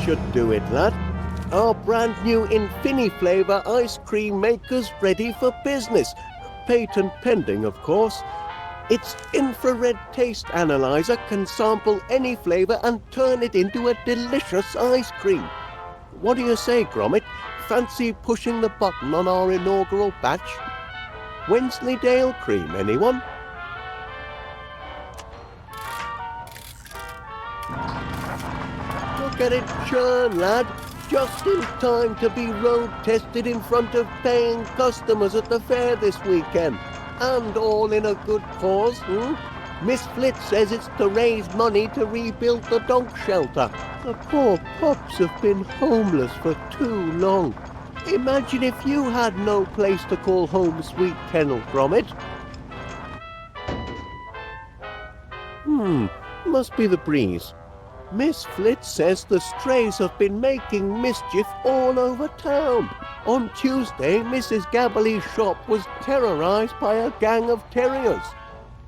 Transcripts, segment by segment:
should do it, lad. Our brand new Infini-flavour ice cream maker's ready for business. Patent pending, of course. Its infrared taste analyzer can sample any flavour and turn it into a delicious ice cream. What do you say, Gromit? Fancy pushing the button on our inaugural batch? Wensleydale cream, anyone? Look at it churn, lad. Just in time to be road tested in front of paying customers at the fair this weekend. And all in a good cause, Miss Flitz says it's to raise money to rebuild the dog shelter. The poor pups have been homeless for too long. Imagine if you had no place to call home, sweet kennel, Gromit. Must be the breeze. Miss Flitz says the strays have been making mischief all over town. On Tuesday, Mrs. Gabberly's shop was terrorised by a gang of terriers.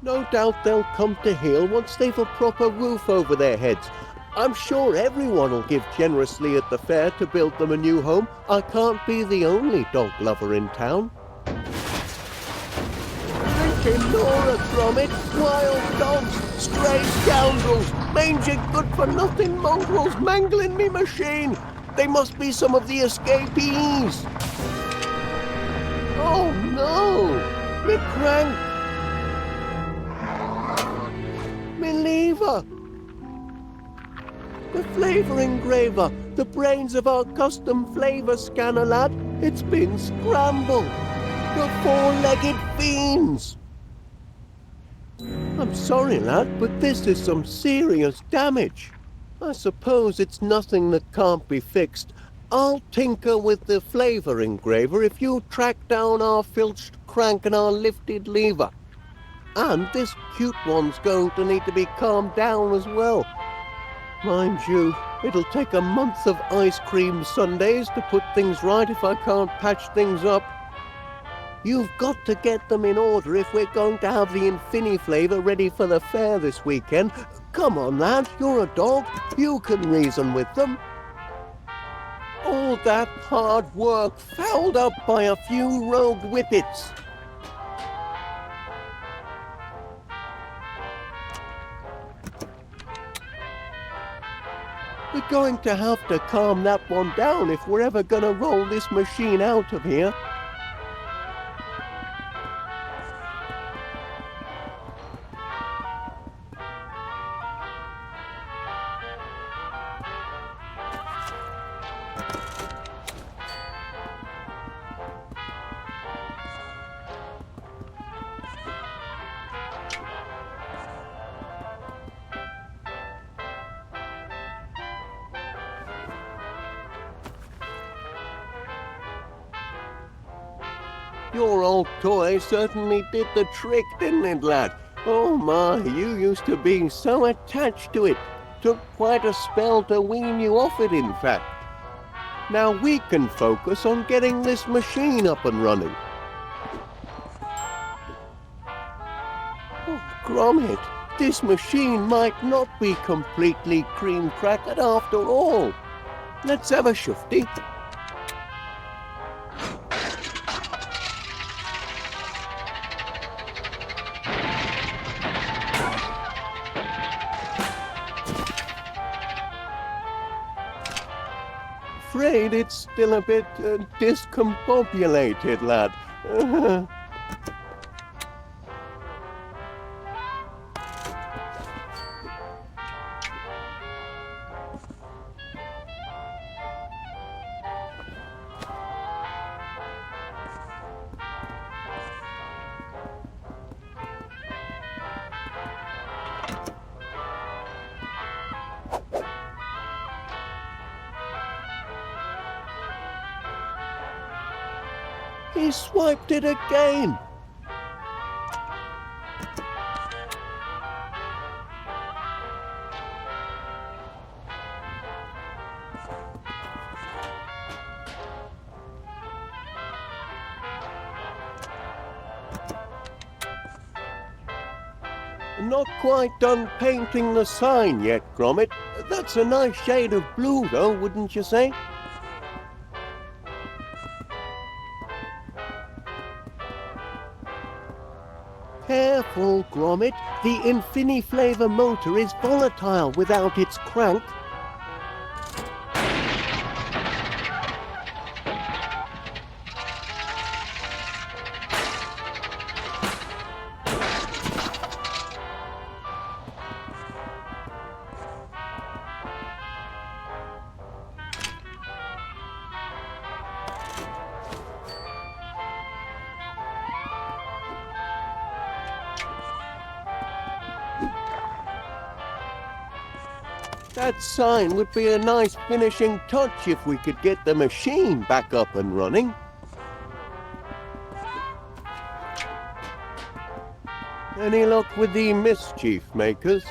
No doubt they'll come to heel once they've a proper roof over their heads. I'm sure everyone will give generously at the fair to build them a new home. I can't be the only dog lover in town. Laura, Gromit, wild dogs, stray scoundrels, mangy good-for-nothing mongrels mangling me machine. They must be some of the escapees. Oh no! Me crank! Me lever! The flavour engraver, the brains of our custom flavour scanner, lad. It's been scrambled. The four-legged fiends. I'm sorry, lad, but this is some serious damage. I suppose it's nothing that can't be fixed. I'll tinker with the flavour engraver if you track down our filched crank and our lifted lever. And this cute one's going to need to be calmed down as well. Mind you, it'll take a month of ice cream Sundays to put things right if I can't patch things up. You've got to get them in order if we're going to have the Infini flavour ready for the fair this weekend. Come on, lad, you're a dog. You can reason with them. All that hard work fouled up by a few rogue whippets. We're going to have to calm that one down if we're ever going to roll this machine out of here. Your old toy certainly did the trick, didn't it, lad? Oh my, you used to be so attached to it. Took quite a spell to wean you off it, in fact. Now we can focus on getting this machine up and running. Oh, Gromit, this machine might not be completely cream-crackered after all. Let's have a shufty. Afraid it's still a bit discombobulated, lad. He swiped it again. Not quite done painting the sign yet, Gromit. That's a nice shade of blue, though, wouldn't you say? Careful, Gromit. The Infiniflavor motor is volatile without its crank. That sign would be a nice finishing touch if we could get the machine back up and running. Any luck with the mischief makers?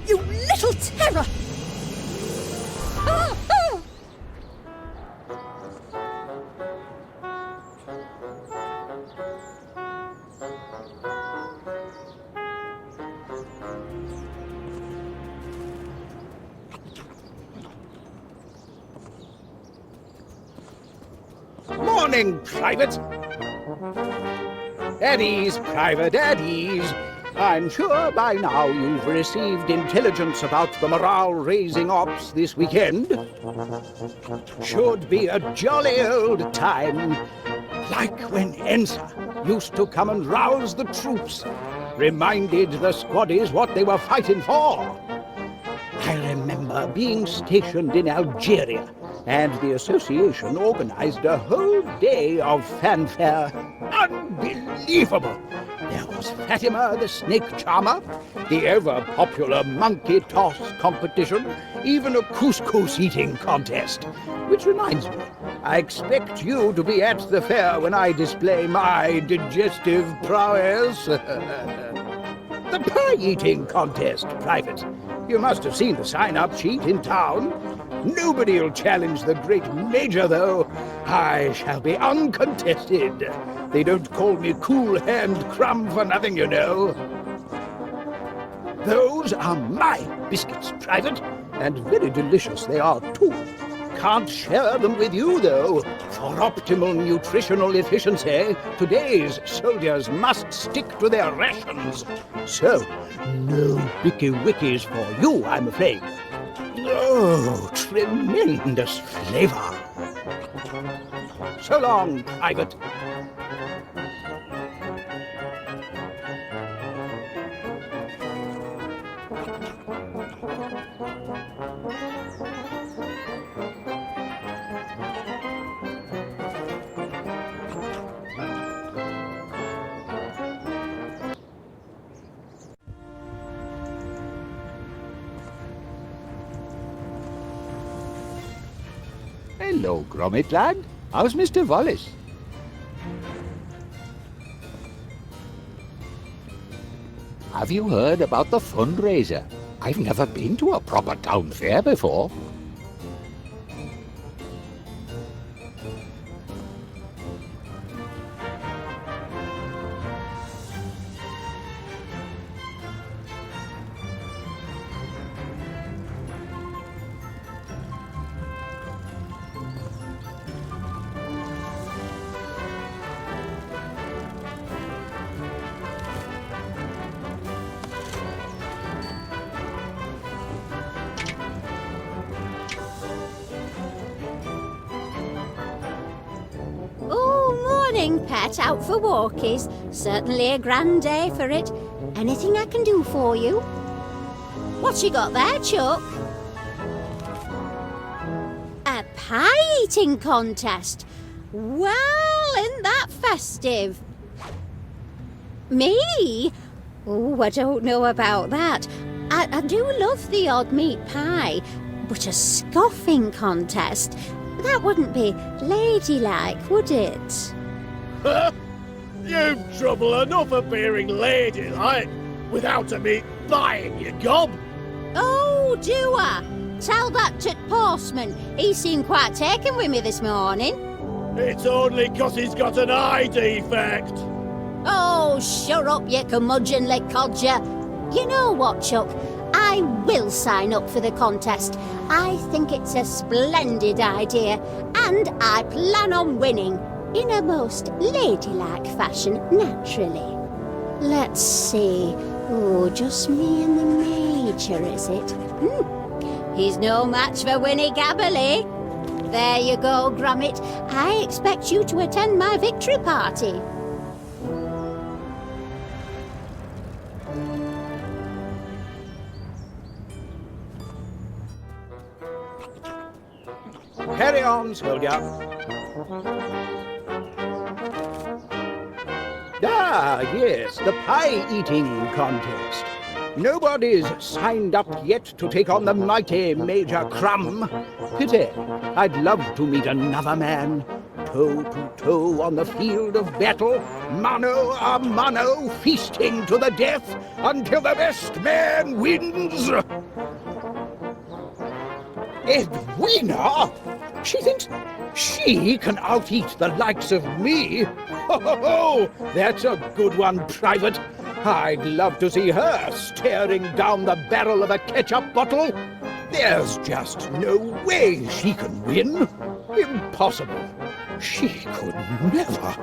You little terror! Ah, ah! Morning, Private. At ease, Private, at ease. I'm sure by now you've received intelligence about the morale-raising ops this weekend. Should be a jolly old time, like when Ensa used to come and rouse the troops, reminded the squaddies what they were fighting for. I remember being stationed in Algeria, and the association organized a whole day of fanfare. Unbelievable! There was Fatima the Snake Charmer, the ever-popular monkey toss competition, even a couscous eating contest. Which reminds me, I expect you to be at the fair when I display my digestive prowess. The pie eating contest, Private. You must have seen the sign-up sheet in town. Nobody'll challenge the great Major, though. I shall be uncontested. They don't call me Cool Hand Crumb for nothing, you know. Those are my biscuits, Private, and very delicious they are, too. Can't share them with you, though. For optimal nutritional efficiency, today's soldiers must stick to their rations. So, no bicky wickies for you, I'm afraid. Oh, tremendous flavor. So long, Private. Hello, Gromit lad. How's Mr. Wallace? Have you heard about the fundraiser? I've never been to a proper town fair before. morning, pet. Out for walkies. Certainly a grand day for it. Anything I can do for you? What you got there, Chuck? A pie eating contest. Well, isn't that festive? Me? Oh, I don't know about that. I do love the odd meat pie, but a scoffing contest, that wouldn't be ladylike, would it? You've trouble enough of being ladylike without a meat buying you gob. Oh, do I? Tell that to Postman. He seemed quite taken with me this morning. It's only 'cause he's got an eye defect. Oh, shut up, you curmudgeonly codger. You know what, Chuck? I will sign up for the contest. I think it's a splendid idea, and I plan on winning. In a most ladylike fashion, naturally. Let's see. Oh, just me and the Major, is it? He's no match for Winnie Gabberley. There you go, Gromit. I expect you to attend my victory party. Carry on, soldier. Ah, yes, the pie-eating contest. Nobody's signed up yet to take on the mighty Major Crumb. Pity. I'd love to meet another man. Toe to toe on the field of battle, mano a mano, feasting to the death until the best man wins. Edwina? She thinks she can out-eat the likes of me? Ho! That's a good one, Private. I'd love to see her staring down the barrel of a ketchup bottle. There's just no way she can win. Impossible. She could never.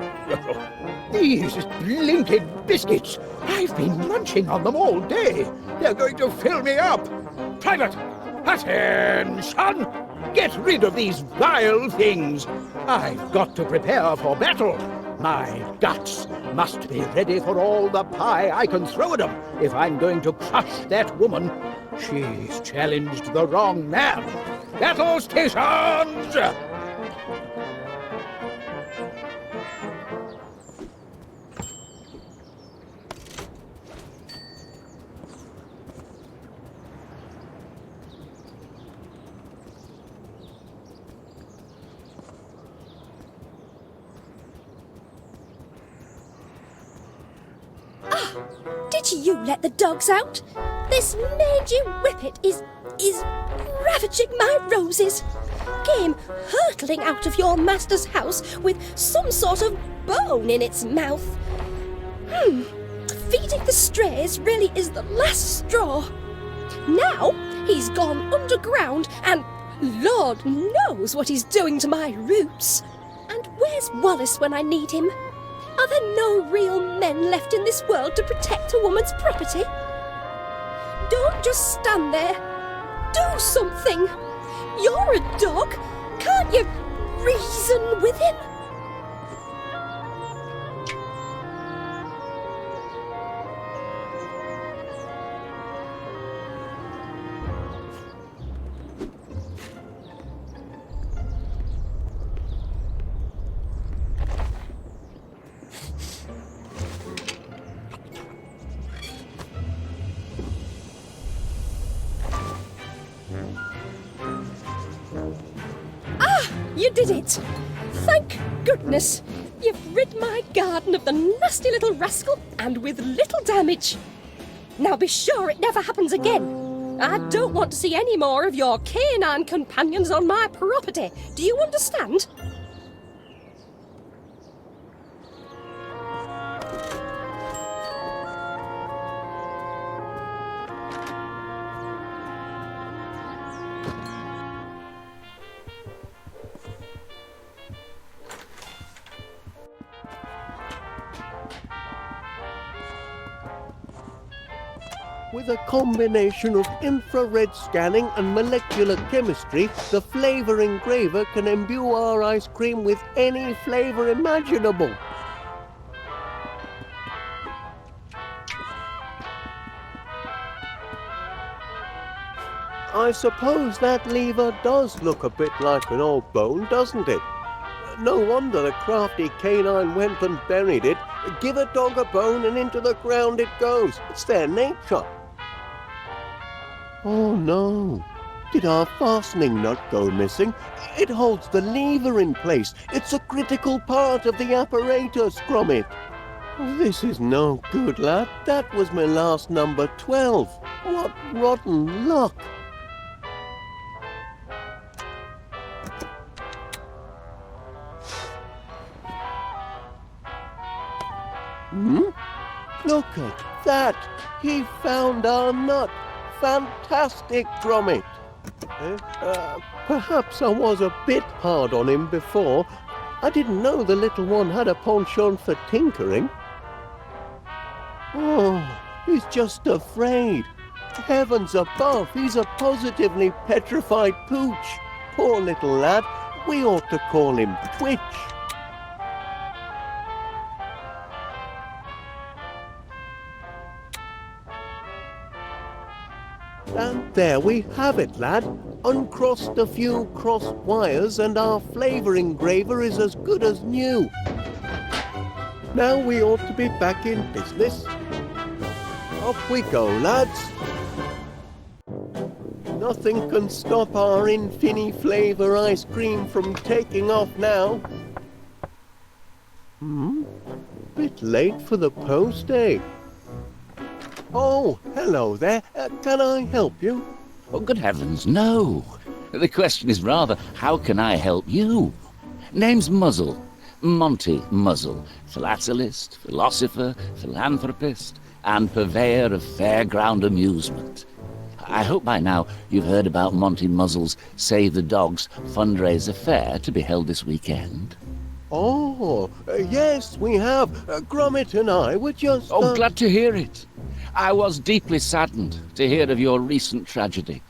These blinking biscuits. I've been munching on them all day. They're going to fill me up. Private, attention! Get rid of these vile things. I've got to prepare for battle. My guts must be ready for all the pie I can throw at them if I'm going to crush that woman. She's challenged the wrong man. Battle stations! Did you let the dogs out? This mangy whippet is ravaging my roses. Came hurtling out of your master's house with some sort of bone in its mouth. Feeding the strays really is the last straw. Now he's gone underground and Lord knows what he's doing to my roots. And where's Wallace when I need him? Are there no real men left in this world to protect a woman's property? Don't just stand there. Do something. You're a dog. Can't you reason with him? You did it! Thank goodness! You've rid my garden of the nasty little rascal, and with little damage. Now be sure it never happens again. I don't want to see any more of your canine companions on my property. Do you understand? With a combination of infrared scanning and molecular chemistry, the flavor engraver can imbue our ice cream with any flavor imaginable. I suppose that lever does look a bit like an old bone, doesn't it? No wonder the crafty canine went and buried it. Give a dog a bone and into the ground it goes. It's their nature. Oh no. Did our fastening nut go missing? It holds the lever in place. It's a critical part of the apparatus, Gromit. This is no good, lad. That was my last number 12. What rotten luck. Look at that! He found our nut! Fantastic, Gromit! Perhaps I was a bit hard on him before. I didn't know the little one had a penchant for tinkering. Oh, he's just afraid. Heavens above, he's a positively petrified pooch. Poor little lad. We ought to call him Twitch. And there we have it, lad. Uncrossed a few crossed wires and our flavour engraver is as good as new. Now we ought to be back in business. Off we go, lads. Nothing can stop our Infini flavour ice cream from taking off now. Bit late for the post, eh? Oh, hello there. Can I help you? Oh, good heavens, no. The question is rather, how can I help you? Name's Muzzle. Monty Muzzle. Philatelist, philosopher, philanthropist, and purveyor of fairground amusement. I hope by now you've heard about Monty Muzzle's Save the Dogs fundraiser fair to be held this weekend. Oh, yes, we have. Gromit and I were just... Oh, glad to hear it. I was deeply saddened to hear of your recent tragedy,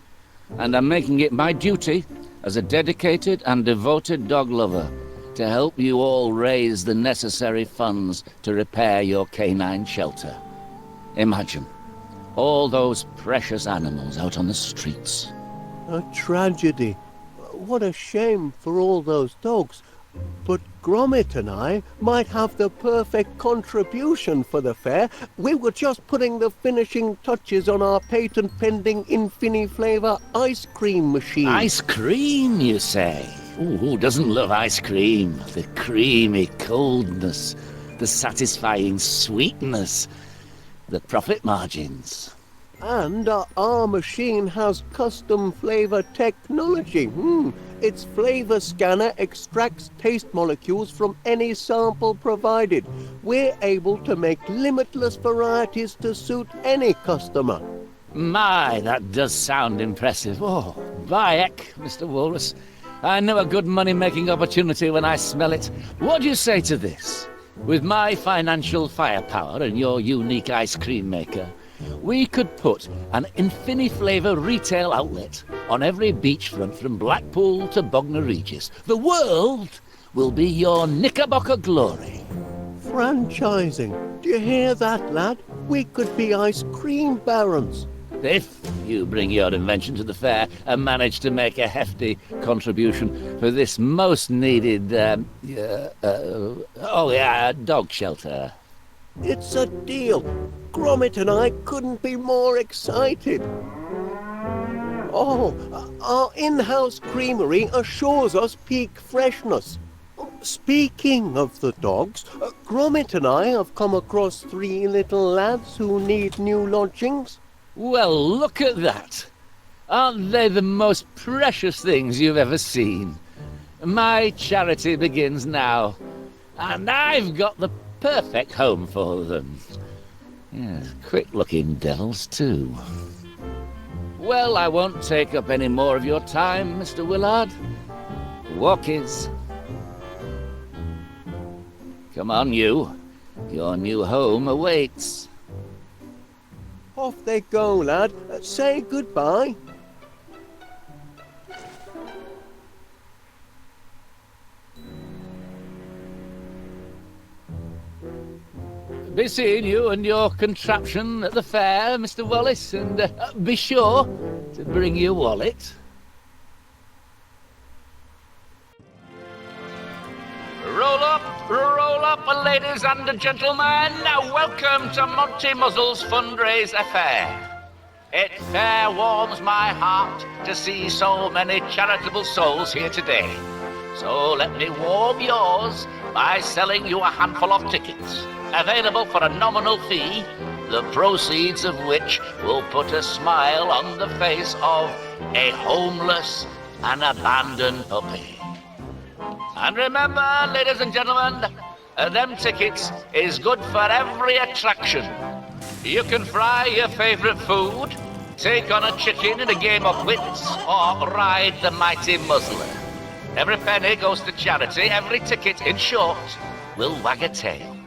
and I'm making it my duty, as a dedicated and devoted dog lover, to help you all raise the necessary funds to repair your canine shelter. Imagine, all those precious animals out on the streets. A tragedy. What a shame for all those dogs. But Gromit and I might have the perfect contribution for the fair. We were just putting the finishing touches on our patent-pending Infini flavour ice cream machine. Ice cream, you say? Ooh, who doesn't love ice cream? The creamy coldness, the satisfying sweetness, the profit margins. And our machine has custom flavour technology. Its flavour scanner extracts taste molecules from any sample provided. We're able to make limitless varieties to suit any customer. My, that does sound impressive. Oh, by heck, Mr. Wallace. I know a good money-making opportunity when I smell it. What do you say to this? With my financial firepower and your unique ice cream maker, we could put an Infini flavour retail outlet on every beachfront from Blackpool to Bognor Regis. The world will be your Knickerbocker glory. Franchising. Do you hear that, lad? We could be ice cream barons. If you bring your invention to the fair and manage to make a hefty contribution for this most needed, dog shelter. It's a deal. Gromit and I couldn't be more excited. Oh, our in-house creamery assures us peak freshness. Speaking of the dogs, Gromit and I have come across 3 little lads who need new lodgings. Well, look at that. Aren't they the most precious things you've ever seen? My charity begins now, and I've got the perfect home for them. Yes, quick-looking devils, too. Well, I won't take up any more of your time, Mr. Willard. Walkies. Come on, you. Your new home awaits. Off they go, lad. Say goodbye. Be seeing you and your contraption at the fair, Mr. Wallace, and be sure to bring your wallet. Roll up, ladies and gentlemen. Welcome to Monty Muzzle's fundraise affair. It fair warms my heart to see so many charitable souls here today. So let me warm yours by selling you a handful of tickets, available for a nominal fee, the proceeds of which will put a smile on the face of a homeless and abandoned puppy. And remember, ladies and gentlemen, them tickets is good for every attraction. You can fry your favorite food, take on a chicken in a game of wits, or ride the mighty Muzzler. Every penny goes to charity, every ticket, in short, will wag a tail.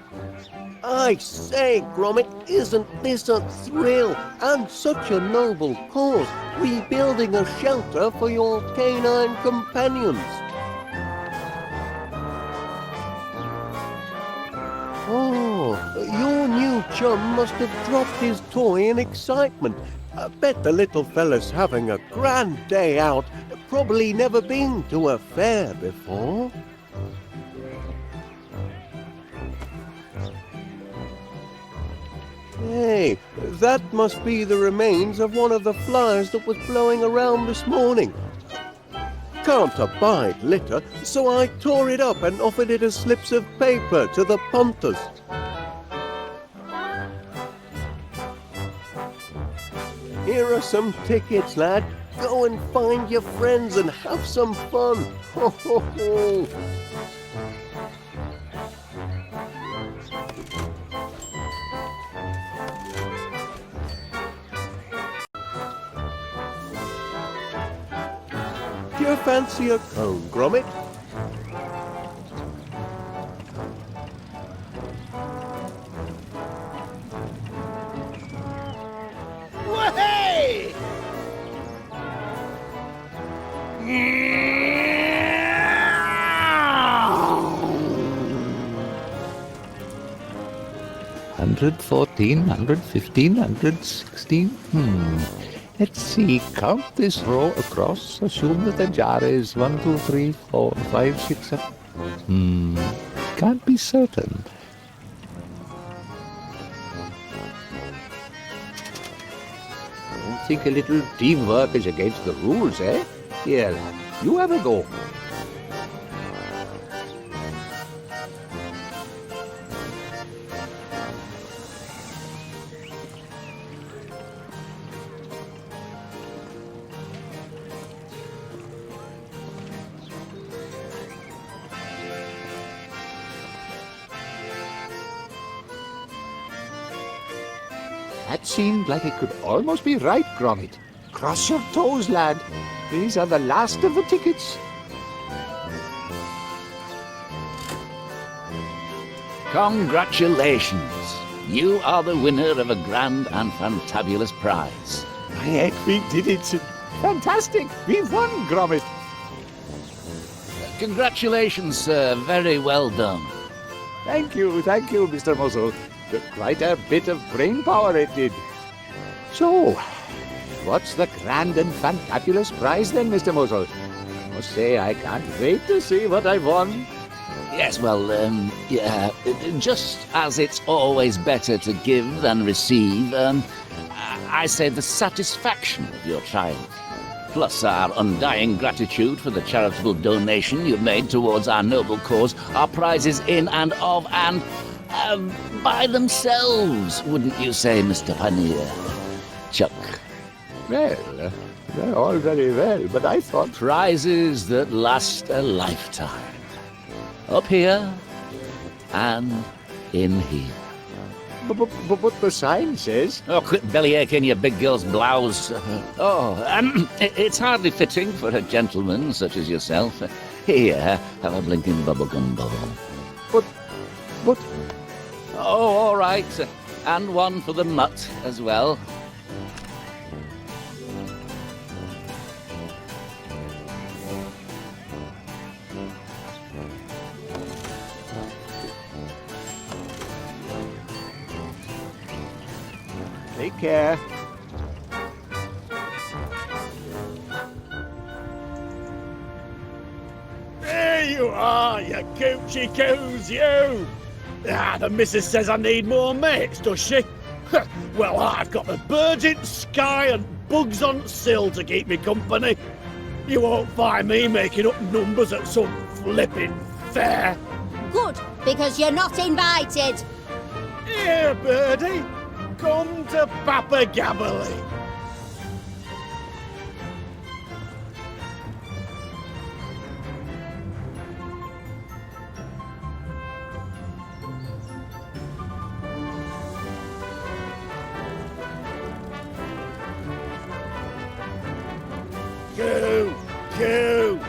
I say, Gromit, isn't this a thrill? And such a noble cause, rebuilding a shelter for your canine companions. Oh, your new chum must have dropped his toy in excitement. I bet the little fella's having a grand day out. Probably never been to a fair before. Hey, that must be the remains of one of the flyers that was blowing around this morning. Can't abide litter, so I tore it up and offered it as slips of paper to the punters. Here are some tickets, lad. Go and find your friends and have some fun. Ho, ho, ho. Do you fancy a cone, Gromit? Way! 114, 115, 116. Let's see. Count this row across. Assume that the jar is 1, 2, 3, 4, 5, 6, 7. Can't be certain. Don't think a little teamwork is against the rules, eh? Here, lad, you have a go. That seemed like it could almost be right, Gromit. Cross your toes, lad. These are the last of the tickets. Congratulations. You are the winner of a grand and fantabulous prize. My heck, we did it. Fantastic. We've won, Gromit. Congratulations, sir. Very well done. Thank you, Mr. Muzzle. Quite a bit of brain power it did. So, what's the grand and fantabulous prize then, Mr. Muzzle? I must say, I can't wait to see what I've won. Yes, well, yeah, just as it's always better to give than receive, I say the satisfaction of your triumph, plus our undying gratitude for the charitable donation you've made towards our noble cause, are prizes in and of and by themselves, wouldn't you say, Mr. Paneer? Chuck. Well, they're all very well, but I thought... Prizes that last a lifetime. Up here and in here. But the sign says... Oh, quit bellyaching your big girl's blouse. It's hardly fitting for a gentleman such as yourself. Here, have a blinking bubblegum bubble. But... Oh, all right. And one for the mutt as well. Take care. Ah, you coochie coos, you! Ah, the missus says I need more mates, does she? Well, I've got the birds in sky and bugs on sill to keep me company. You won't find me making up numbers at some flipping fair. Good, because you're not invited. Here, birdie, come to Papa Gabberley. Coo! Coo!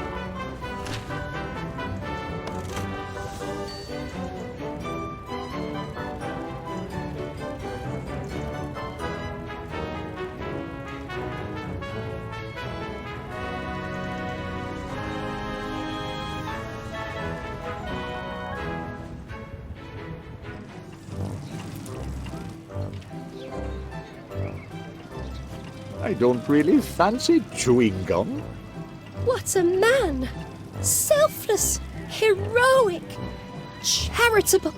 I don't really fancy chewing gum. What a man! Selfless, heroic, charitable.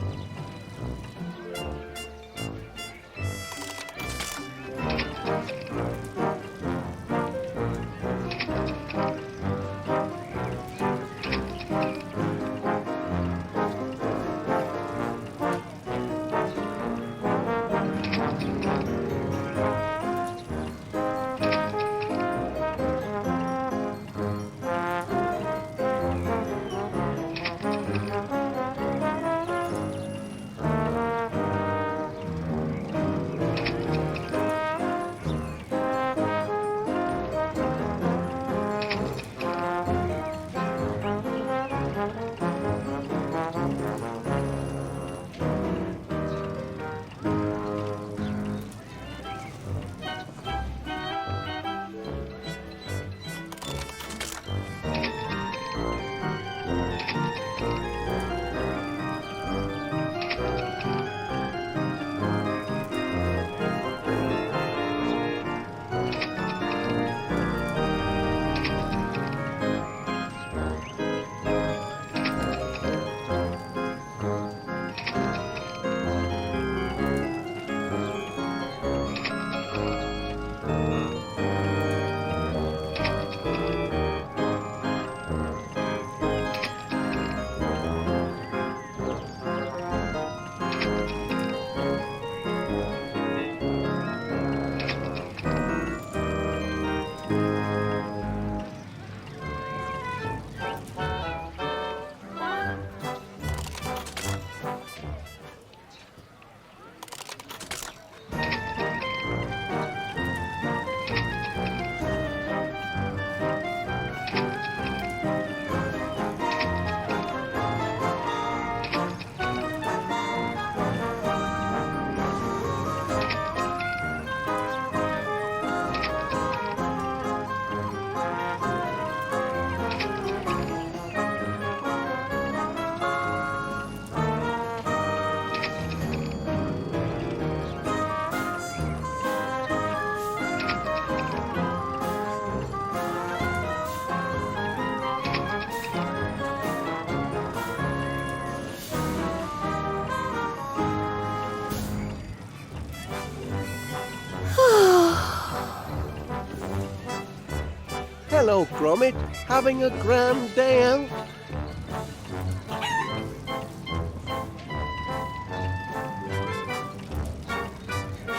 Hello, Gromit. Having a grand day out?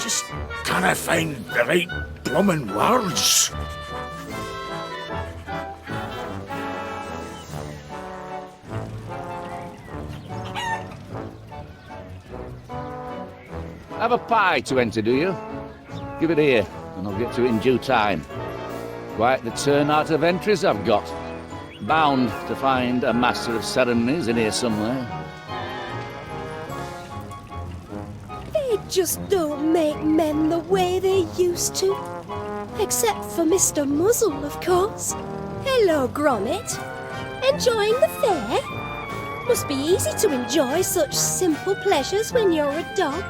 Just can't find the right bloomin' words. Have a pie to enter, do you? Give it here, and I'll get to it in due time. Quite the turnout of entries I've got. Bound to find a master of ceremonies in here somewhere. They just don't make men the way they used to. Except for Mr. Muzzled, of course. Hello, Gromit. Enjoying the fair? Must be easy to enjoy such simple pleasures when you're a dog,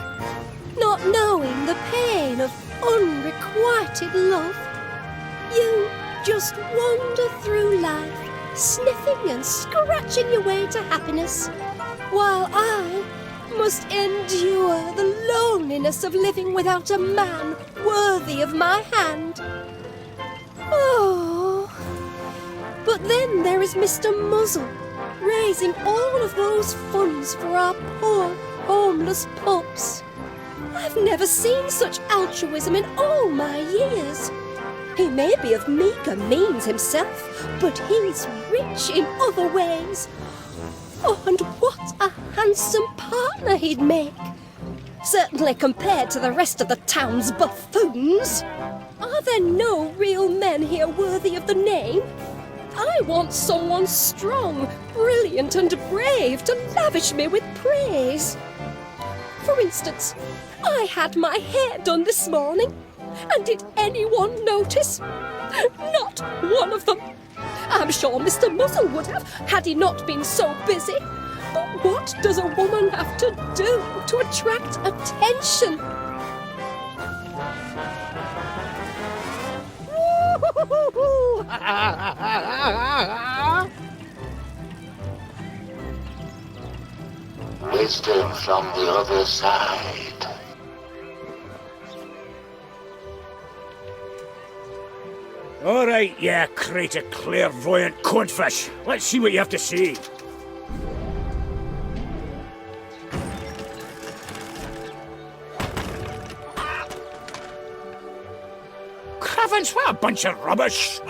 not knowing the pain of unrequited love. You just wander through life, sniffing and scratching your way to happiness, while I must endure the loneliness of living without a man worthy of my hand. Oh, but then there is Mr. Muzzle, raising all of those funds for our poor, homeless pups. I've never seen such altruism in all my years. He may be of meager means himself, but he's rich in other ways. Oh, and what a handsome partner he'd make! Certainly compared to the rest of the town's buffoons. Are there no real men here worthy of the name? I want someone strong, brilliant and brave to lavish me with praise. For instance, I had my hair done this morning, and did anyone notice? Not one of them. I'm sure Mr. Muzzle would have, had he not been so busy. But what does a woman have to do to attract attention? Wisdom from the other side. All right, yeah, crate of clairvoyant codfish. Let's see what you have to say. Cravens, what a bunch of rubbish.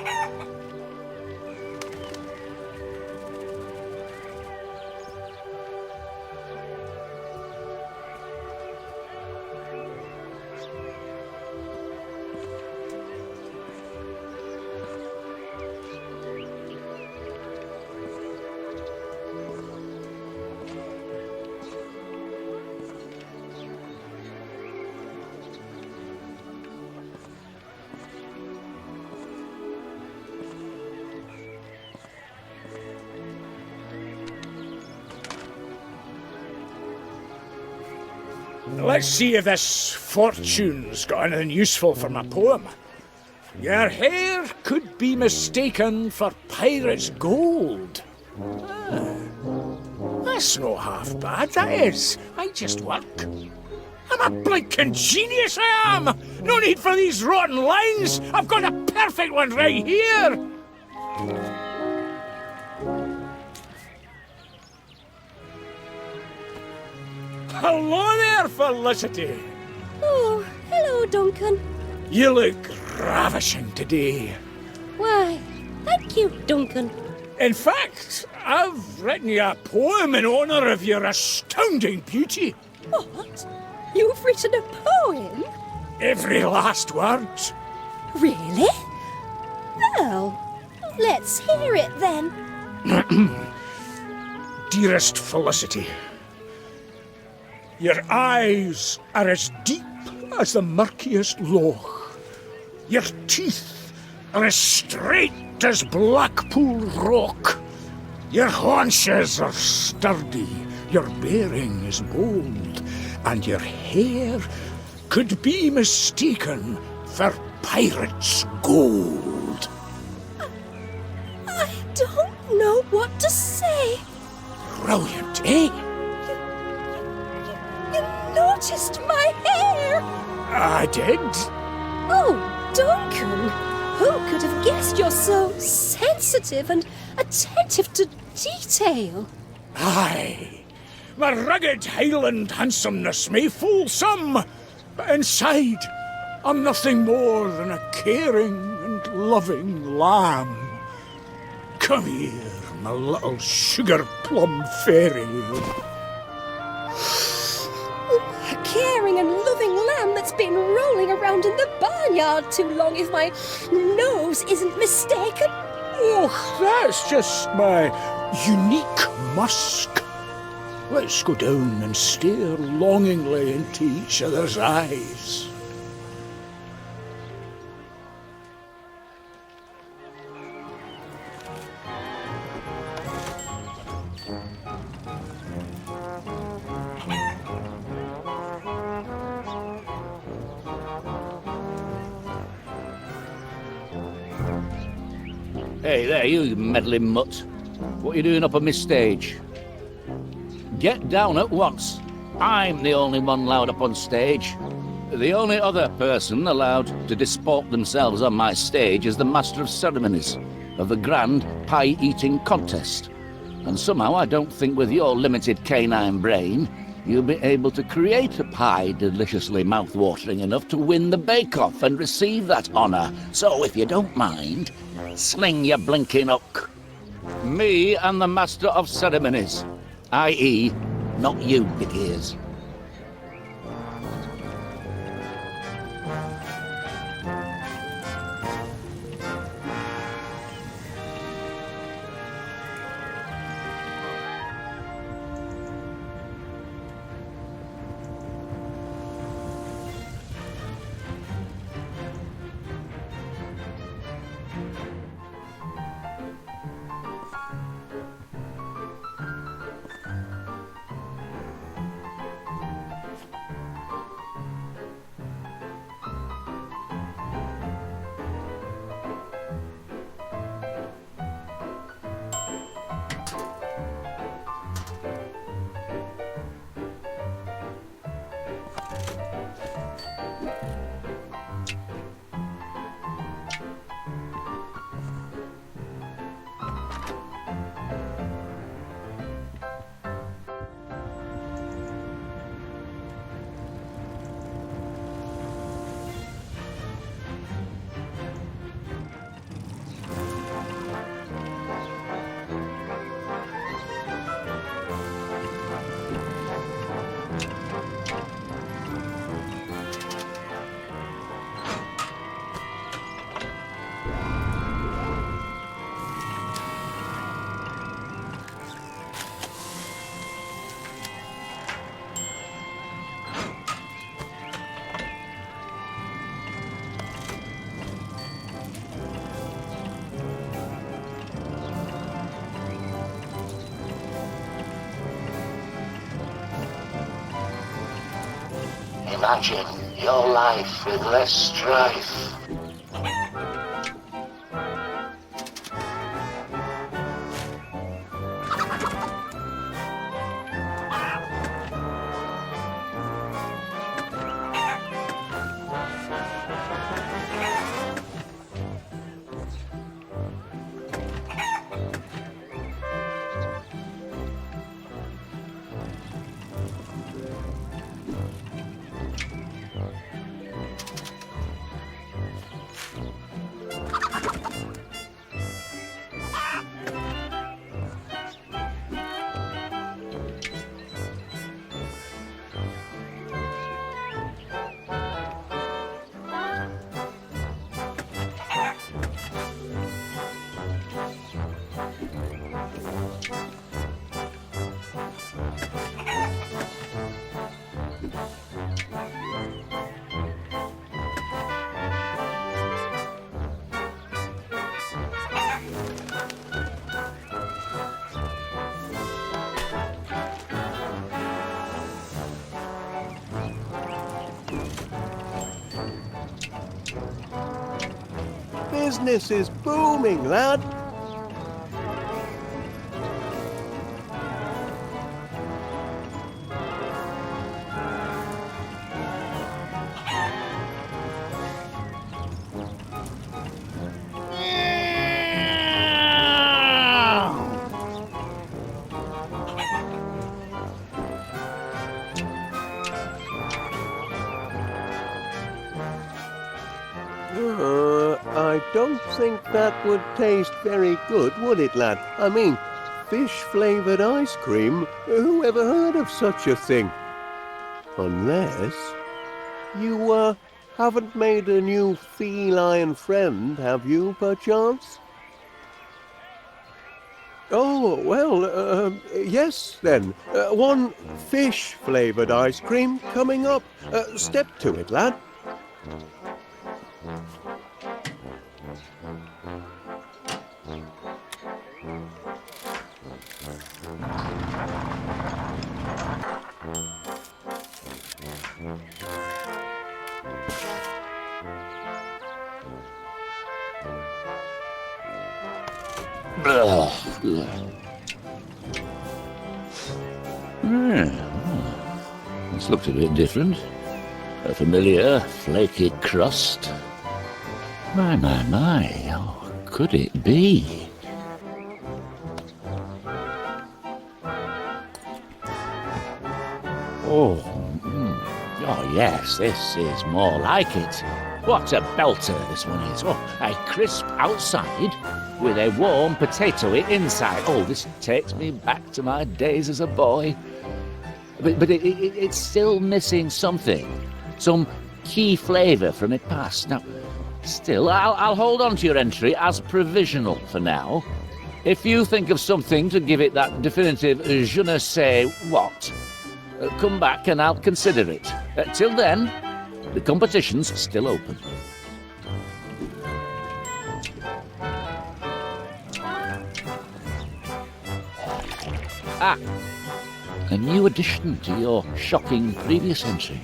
Let's see if this fortune's got anything useful for my poem. Your hair could be mistaken for pirate's gold. That's no half bad, that is. Might just work. I'm a blinking genius, I am! No need for these rotten lines! I've got a perfect one right here! Hello there, Felicity! Oh, hello, Duncan. You look ravishing today. Why, thank you, Duncan. In fact, I've written you a poem in honour of your astounding beauty. What? You've written a poem? Every last word. Really? Well, let's hear it then. Dearest Felicity, your eyes are as deep as the murkiest loch. Your teeth are as straight as Blackpool rock. Your haunches are sturdy, your bearing is bold, and your hair could be mistaken for pirate's gold. I don't know what to say. Brilliant, eh? You noticed my hair! I did. Oh, Duncan, who could have guessed you're so sensitive and attentive to detail? Aye. My rugged Highland handsomeness may fool some, but inside I'm nothing more than a caring and loving lamb. Come here, my little sugar plum fairy. A caring and loving lamb that's been rolling around in the barnyard too long, if my nose isn't mistaken. Oh, that's just my unique musk. Let's go down and stare longingly into each other's eyes. Hey there, you meddling mutt. What are you doing up on my stage? Get down at once. I'm the only one allowed up on stage. The only other person allowed to disport themselves on my stage is the Master of Ceremonies of the Grand Pie-Eating Contest. And somehow I don't think with your limited canine brain you'll be able to create a pie deliciously mouth-watering enough to win the bake-off and receive that honour. So if you don't mind, sling your blinking hook. Me and the Master of Ceremonies, i.e., not you, big ears. Imagine your life with less strife. Business is booming, lad. I don't think that would taste very good, would it, lad? I mean, fish-flavoured ice cream? Who ever heard of such a thing? Unless you, haven't made a new feline friend, have you, perchance? Oh, well, yes, then. One fish-flavoured ice cream coming up. Step to it, lad. This looks a bit different. A familiar, flaky crust. My, oh, could it be? Oh yes, this is more like it. What a belter this one is. Oh, a crisp outside with a warm potatoey inside. Oh, this takes me back to my days as a boy. But it's still missing something. Some key flavour from it past. Now, still, I'll hold on to your entry as provisional for now. If you think of something to give it that definitive je ne sais what, come back and I'll consider it. Till then, the competition's still open. A new addition to your shocking previous entry.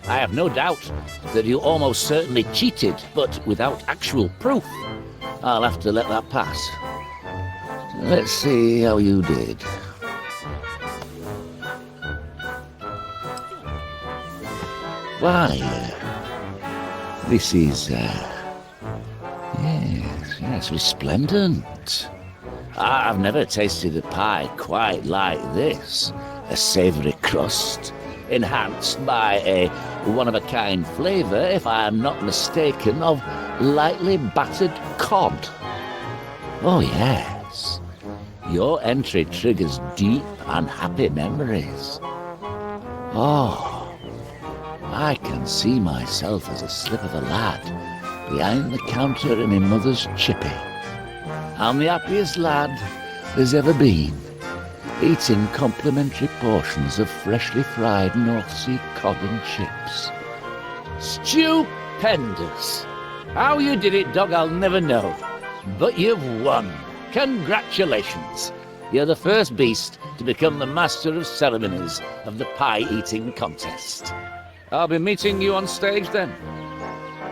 I have no doubt that you almost certainly cheated, but without actual proof. I'll have to let that pass. Let's see how you did. Why, this is, yes, resplendent. I've never tasted a pie quite like this. A savoury crust, enhanced by a one-of-a-kind flavour, if I am not mistaken, of lightly battered cod. Oh, yes. Your entry triggers deep and happy memories. Oh, I can see myself as a slip of a lad behind the counter in my mother's chippy. I'm the happiest lad there's ever been, eating complimentary portions of freshly fried North Sea cod and chips. Stupendous! How you did it, dog, I'll never know. But you've won. Congratulations. You're the first beast to become the master of ceremonies of the pie-eating contest. I'll be meeting you on stage then.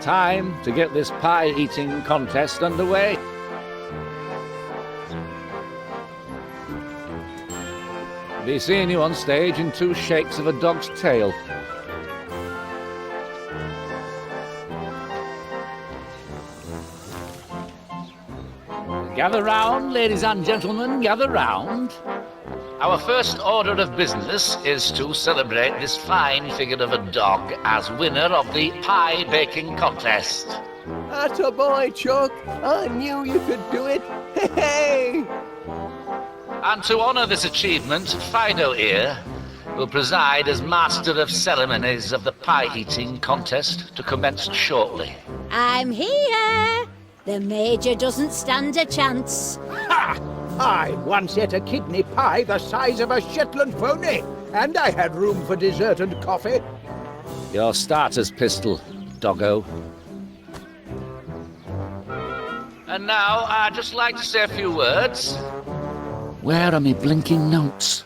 Time to get this pie-eating contest underway. Be seeing you on stage in 2 shakes of a dog's tail. Gather round, ladies and gentlemen, gather round. Our first order of business is to celebrate this fine figure of a dog as winner of the pie baking contest. Attaboy, Chuck. I knew you could do it. Hey! And to honour this achievement, Fido here will preside as Master of Ceremonies of the pie-eating contest to commence shortly. I'm here. The Major doesn't stand a chance. Ha! I once ate a kidney pie the size of a Shetland pony, and I had room for dessert and coffee. Your starter's pistol, doggo. And now, I'd just like to say a few words. Where are my blinking notes?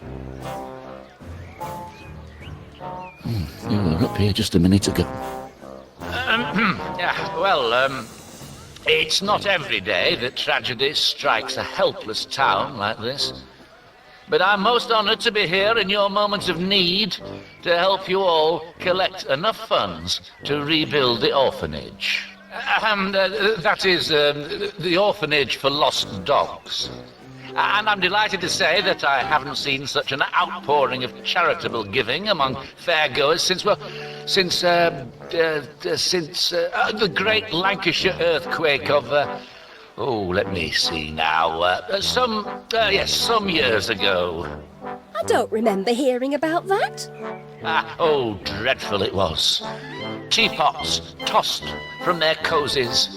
You were up here just a minute ago. It's not every day that tragedy strikes a helpless town like this. But I'm most honoured to be here in your moment of need to help you all collect enough funds to rebuild the orphanage. That is, the orphanage for lost dogs. And I'm delighted to say that I haven't seen such an outpouring of charitable giving among fairgoers since the great Lancashire earthquake of, let me see now, some years ago. I don't remember hearing about that. Dreadful it was. Teapots tossed from their cosies,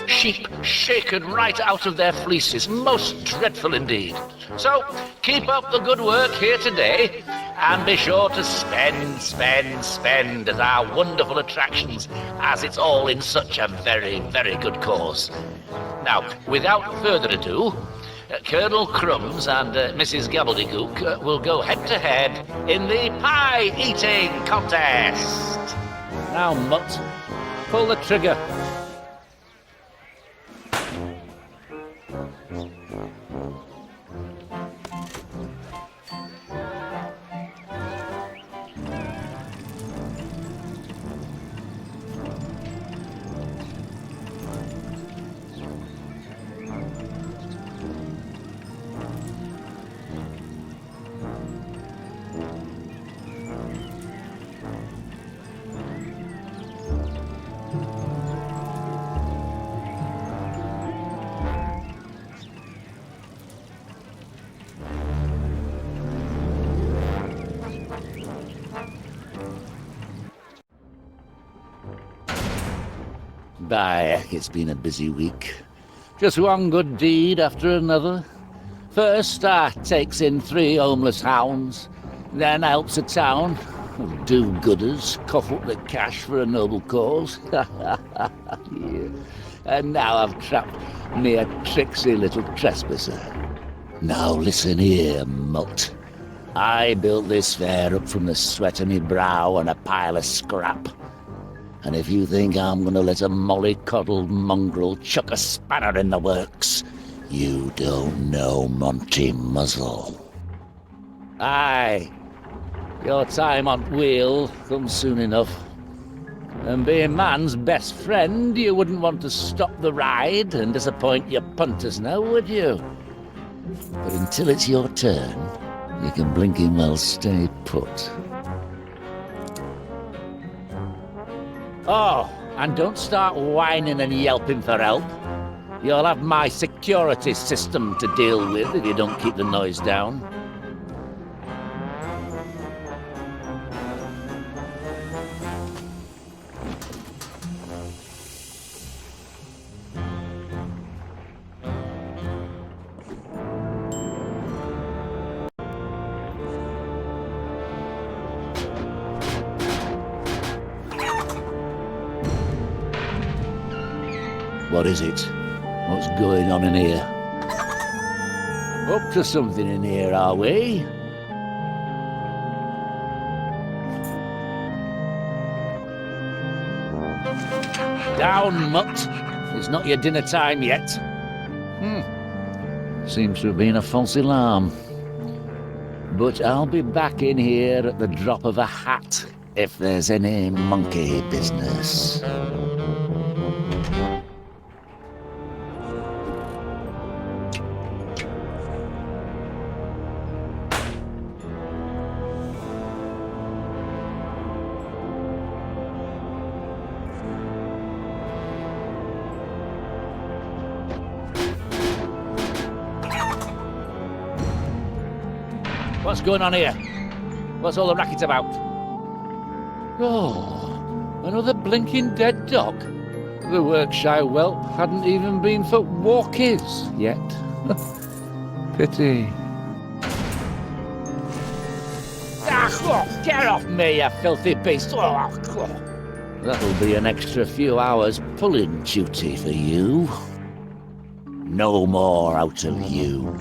sheep shaken right out of their fleeces. Most dreadful indeed. So, keep up the good work here today, and be sure to spend at our wonderful attractions, as it's all in such a very, very good cause. Now, without further ado, Colonel Crumbs and Mrs. Gobbledygook will go head-to-head in the pie-eating contest. Now, Mutt, pull the trigger. By heck, it's been a busy week. Just one good deed after another. First, I takes in 3 homeless hounds, then I helps a town of do-gooders cough up the cash for a noble cause. Yeah. And now I've trapped me a tricksy little trespasser. Now listen here, mutt. I built this fair up from the sweat of me brow and a pile of scrap. And if you think I'm gonna let a mollycoddled mongrel chuck a spanner in the works, you don't know Monty Muzzle. Aye, your time on wheel comes soon enough. And being man's best friend, you wouldn't want to stop the ride and disappoint your punters now, would you? But until it's your turn, you can blinking well stay put. Oh, and don't start whining and yelping for help. You'll have my security system to deal with if you don't keep the noise down. What is it? What's going on in here? Up to something in here, are we? Down, mutt. It's not your dinner time yet. Seems to have been a false alarm. But I'll be back in here at the drop of a hat if there's any monkey business. What's going on here? What's all the racket about? Oh, another blinking dead dog. The Workshire whelp hadn't even been for walkies yet. Pity. Get off me, you filthy beast! That'll be an extra few hours pulling duty for you. No more out of you.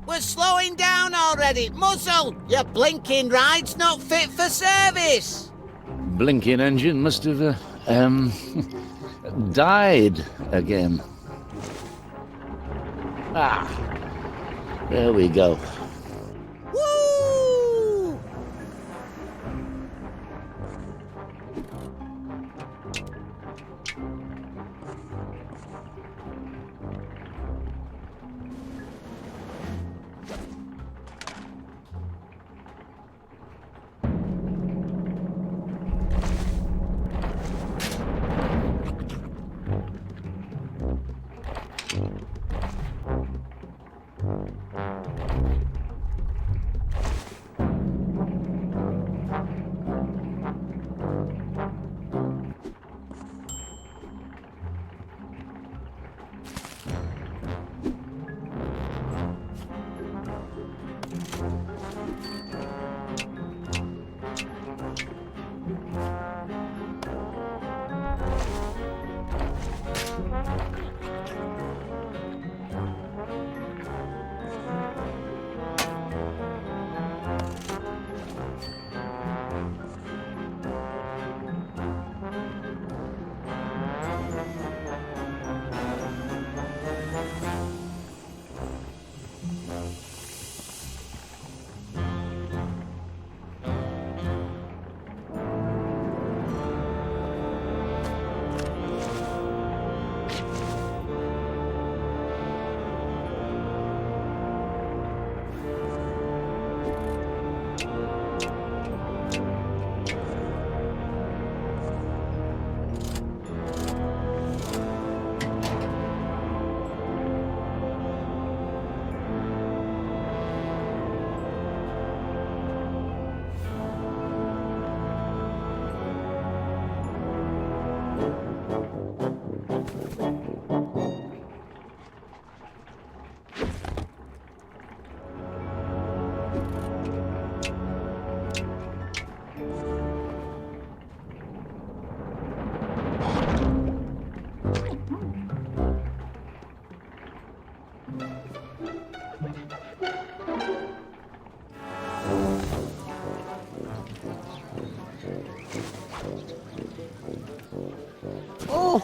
We're slowing down already. Muzzled! Your blinking ride's not fit for service. Blinking engine must have, died again. Ah, there we go. Woo!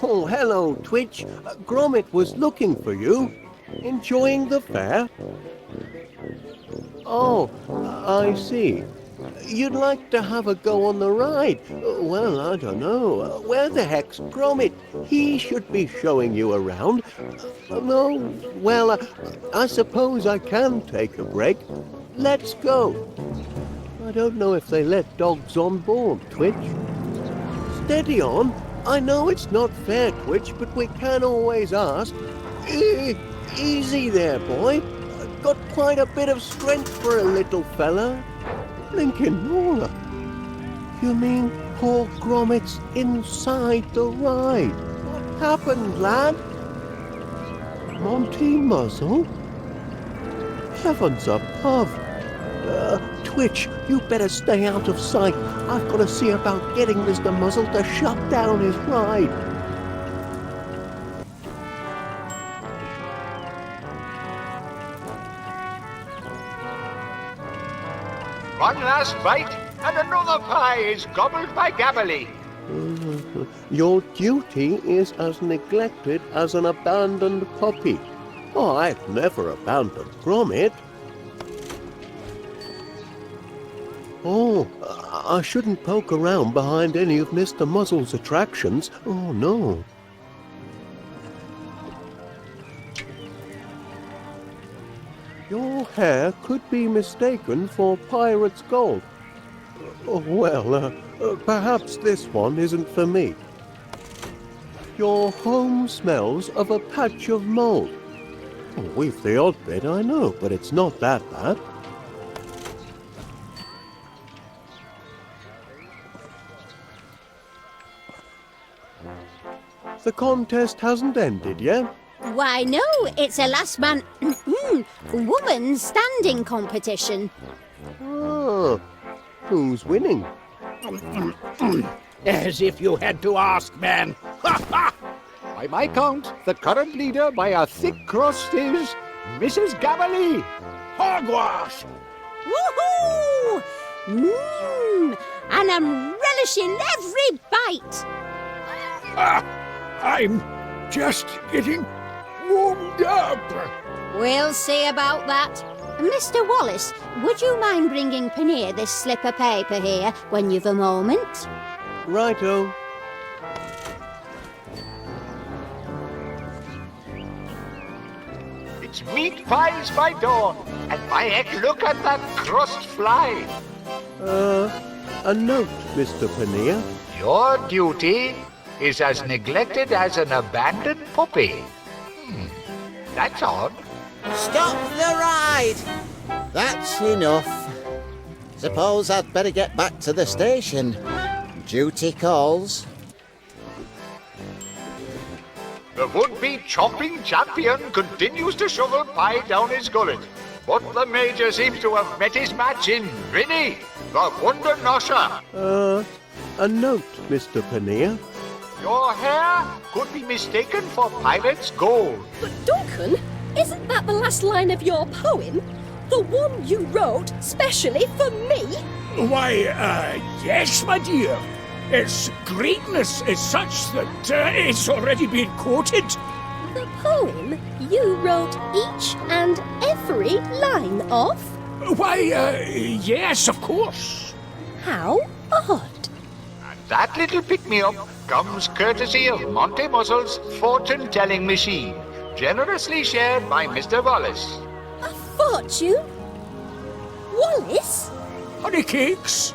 Oh, hello, Twitch. Gromit was looking for you. Enjoying the fair? Oh, I see. You'd like to have a go on the ride? Well, I don't know. Where the heck's Gromit? He should be showing you around. No, well, I suppose I can take a break. Let's go. I don't know if they let dogs on board, Twitch. Steady on. I know it's not fair, Twitch, but we can always ask. Easy there, boy. Got quite a bit of strength for a little fella. Blinkin' Roller. You mean poor Gromit's inside the ride? What happened, lad? Monty Muzzle? Heavens above. Twitch, you better stay out of sight. I've got to see about getting Mr. Muzzle to shut down his ride. One last bite, and another pie is gobbled by Gabbily. Your duty is as neglected as an abandoned puppy. Oh, I've never abandoned Gromit. Oh, I shouldn't poke around behind any of Mr. Muzzle's attractions. Oh, no. Your hair could be mistaken for pirate's gold. Oh, well, perhaps this one isn't for me. Your home smells of a patch of mold. Oh, we've the odd bit, I know, but it's not that bad. The contest hasn't ended yet. Why, no, it's a last man... woman standing competition. Ah, who's winning? As if you had to ask, man. By my count, the current leader by a thick crust is Mrs. Gabbily. hogwash! Woohoo! Mmm! And I'm relishing every bite. I'm just getting warmed up. We'll see about that. Mr. Wallace, would you mind bringing Paneer this slip of paper here when you've a moment? Righto. It's meat pies by dawn. And my heck, look at that crust fly. A note, Mr. Paneer. Your duty is as neglected as an abandoned puppy. That's odd. Stop the ride! That's enough. Suppose I'd better get back to the station. Duty calls. The would-be chopping champion continues to shovel pie down his gullet. But the Major seems to have met his match in Vinny, the Wonder Nosher. A note, Mr. Paneer. Your hair could be mistaken for pirate's gold. But Duncan, isn't that the last line of your poem? The one you wrote specially for me? Why, yes, my dear. Its greatness is such that it's already been quoted. The poem you wrote each and every line of? Why, yes, of course. How odd. That little pick-me-up comes courtesy of Monty Muzzled's fortune-telling machine, generously shared by Mr. Wallace. A fortune? Wallace? Honeycakes?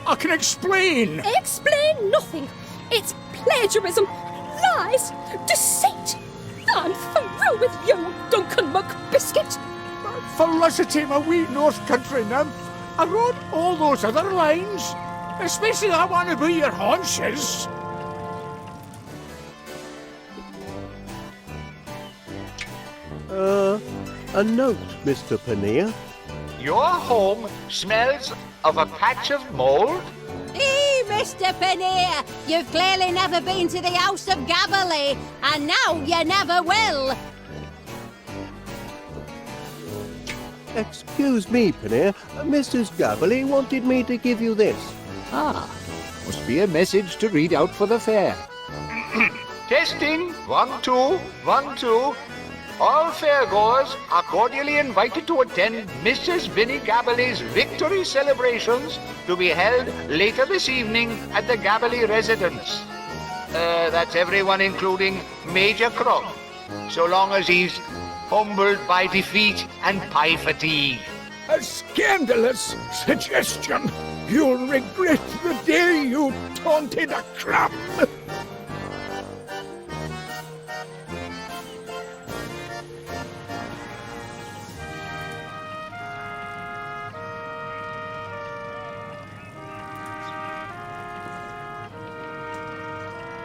I can explain. Explain nothing. It's plagiarism, lies, deceit. I'm through with you, Duncan McBiscuit. Felicity, my wee North Country nymph. I wrote all those other lines. Especially I want to be your haunches. A note, Mr. Paneer. Your home smells of a patch of mold? Mr. Paneer, you've clearly never been to the House of Gabberley, and now you never will. Excuse me, Paneer. Mrs. Gabberley wanted me to give you this. Must be a message to read out for the fair. Testing. 1, 2, 1, 2. All fairgoers are cordially invited to attend Mrs. Vinnie Gabberley's victory celebrations to be held later this evening at the Gabberley residence. That's everyone including Major Crumb, so long as he's humbled by defeat and pie fatigue. A scandalous suggestion. You'll regret the day you taunted a crumb.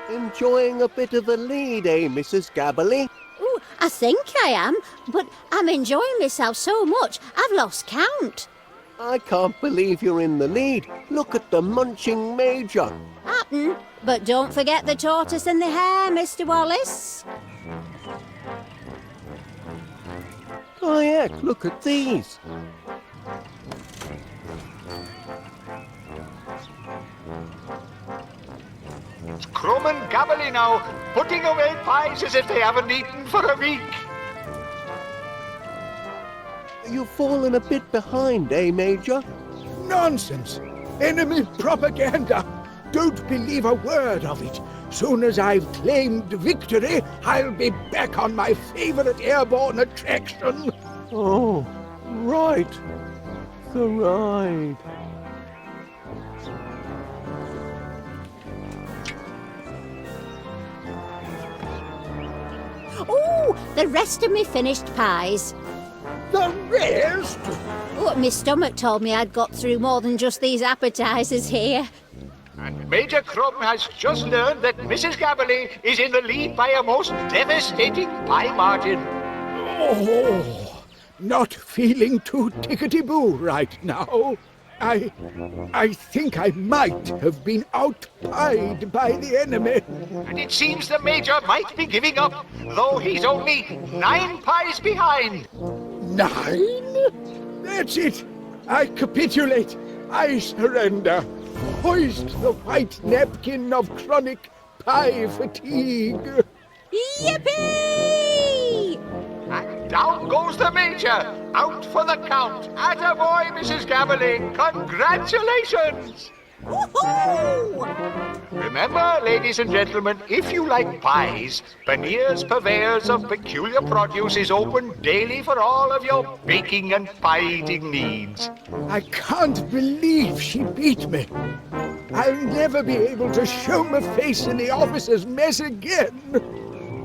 Enjoying a bit of a lead, eh, Mrs. Gabberley? Ooh, I think I am, but I'm enjoying myself so much I've lost count. I can't believe you're in the lead. Look at the munching Major. Happen, but don't forget the tortoise and the hare, Mr. Wallace. Oh, heck, look at these. It's Crumb and Gabberley now, putting away pies as if they haven't eaten for a week. You've fallen a bit behind, eh, Major? Nonsense. Enemy propaganda. Don't believe a word of it. Soon as I've claimed victory, I'll be back on my favorite airborne attraction. Oh, right. The ride. Ooh, the rest of me finished pies. The rest? Oh, my stomach told me I'd got through more than just these appetizers here. And Major Crumb has just learned that Mrs. Gabberley is in the lead by a most devastating pie margin. Oh, not feeling too tickety-boo right now. I think I might have been outpied by the enemy. And it seems the Major might be giving up, though he's only 9 pies behind. 9? That's it. I capitulate. I surrender. Hoist the white napkin of chronic pie fatigue. Yippee! And down goes the Major. Out for the count. Attaboy, Mrs. Gabberly. Congratulations. Woohoo! Remember, ladies and gentlemen, if you like pies, Panier's Purveyors of Peculiar Produce is open daily for all of your baking and pie-eating needs. I can't believe she beat me. I'll never be able to show my face in the officer's mess again.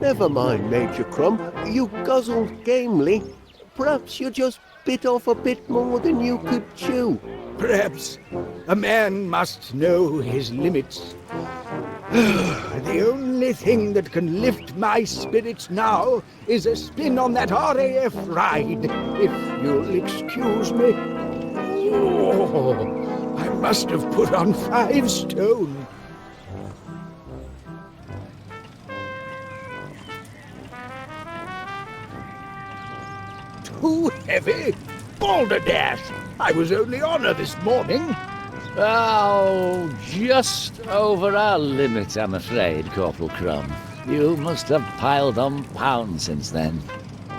Never mind, Major Crumb. You guzzled gamely. Perhaps you just bit off a bit more than you could chew. Perhaps a man must know his limits. The only thing that can lift my spirits now is a spin on that RAF ride, if you'll excuse me. Oh, I must have put on 5 stone. Too heavy? Balderdash! I was only on her this morning. Oh, just over our limit, I'm afraid, Corporal Crumb. You must have piled on pounds since then.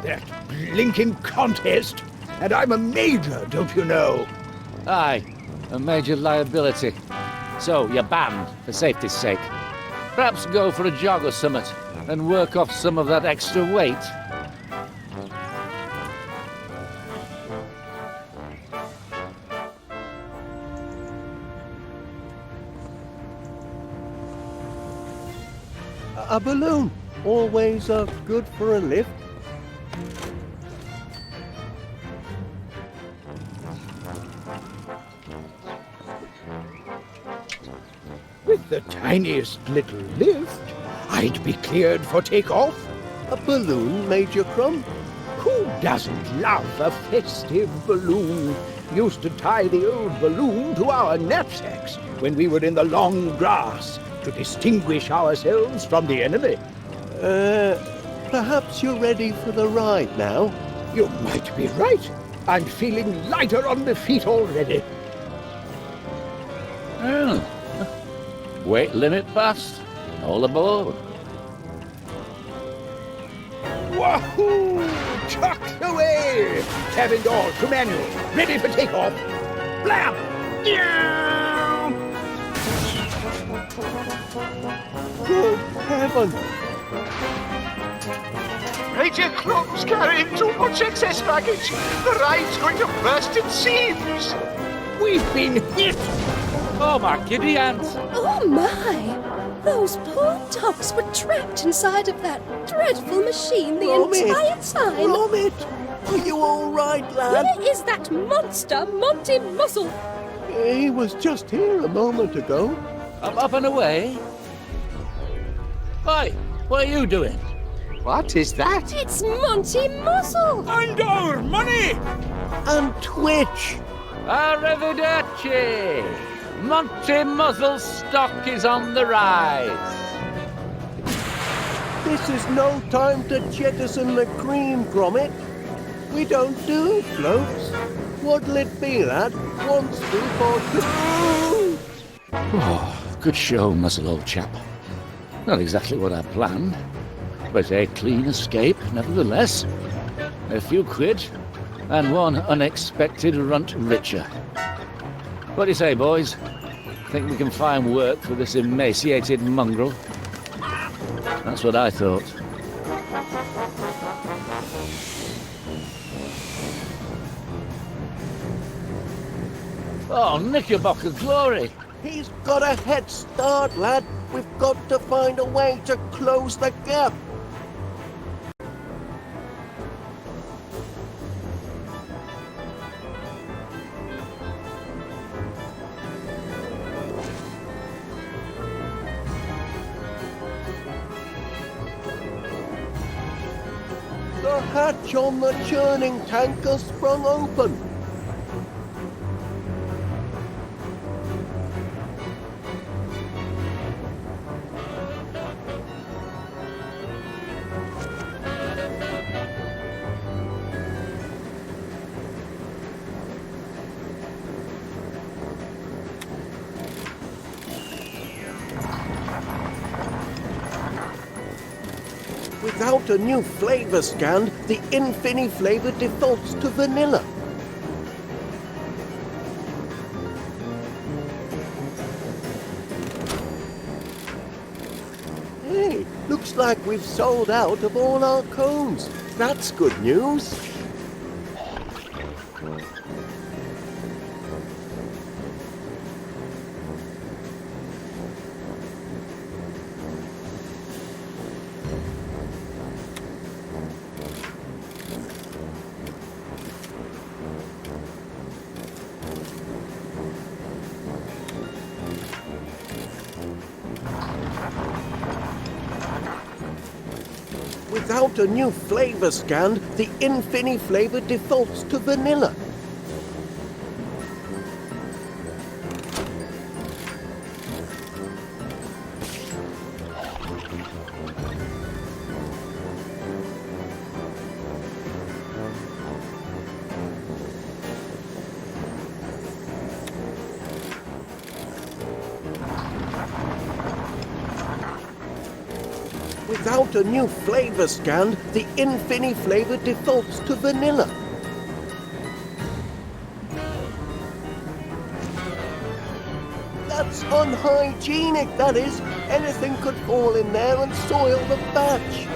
That blinking contest! And I'm a major, don't you know? Aye, a major liability. So, you're banned, for safety's sake. Perhaps go for a jog or something, and work off some of that extra weight. A balloon. Always good for a lift. With the tiniest little lift, I'd be cleared for takeoff. A balloon, Major Crumb? Who doesn't love a festive balloon? Used to tie the old balloon to our knapsacks when we were in the long grass to distinguish ourselves from the enemy. Perhaps you're ready for the ride now? You might be right. I'm feeling lighter on my feet already. Oh. Weight limit passed. All aboard. Wahoo! Tucked away! Cabin door to manual. Ready for takeoff. Blam! Yeah! Good heaven! Major Crumb's carrying too much excess baggage. The ride's going to burst its seams. We've been hit! Oh, my giddy ants! Oh my! Those poor dogs were trapped inside of that dreadful machine the Gromit! entire time. Gromit! Are you all right, lad? Where is that monster, Monty Muzzle? He was just here a moment ago. I'm up and away. Oi, what are you doing? What is that? It's Monty Muzzle! And our money! And Twitch! Arrivederci! Monty Muzzle's stock is on the rise. This is no time to jettison the cream, Gromit. We don't do floats. What'll it be, lad? 1 scoop or 2? Oh, good show, Muzzle, old chap. Not exactly what I planned, but a clean escape nevertheless. A few quid, and one unexpected runt richer. What do you say, boys? Think we can find work for this emaciated mongrel? That's what I thought. Oh, Knickerbocker glory! He's got a head start, lad. We've got to find a way to close the gap. The hatch on the churning tank has sprung open. Without a new flavor scan, the Infini flavor defaults to vanilla. Hey, looks like we've sold out of all our cones. That's good news. Without a new flavor scan, the Infini flavor defaults to vanilla. Without a new flavor scan, the Infini flavor defaults to vanilla. That's unhygienic, that is. Anything could fall in there and soil the batch.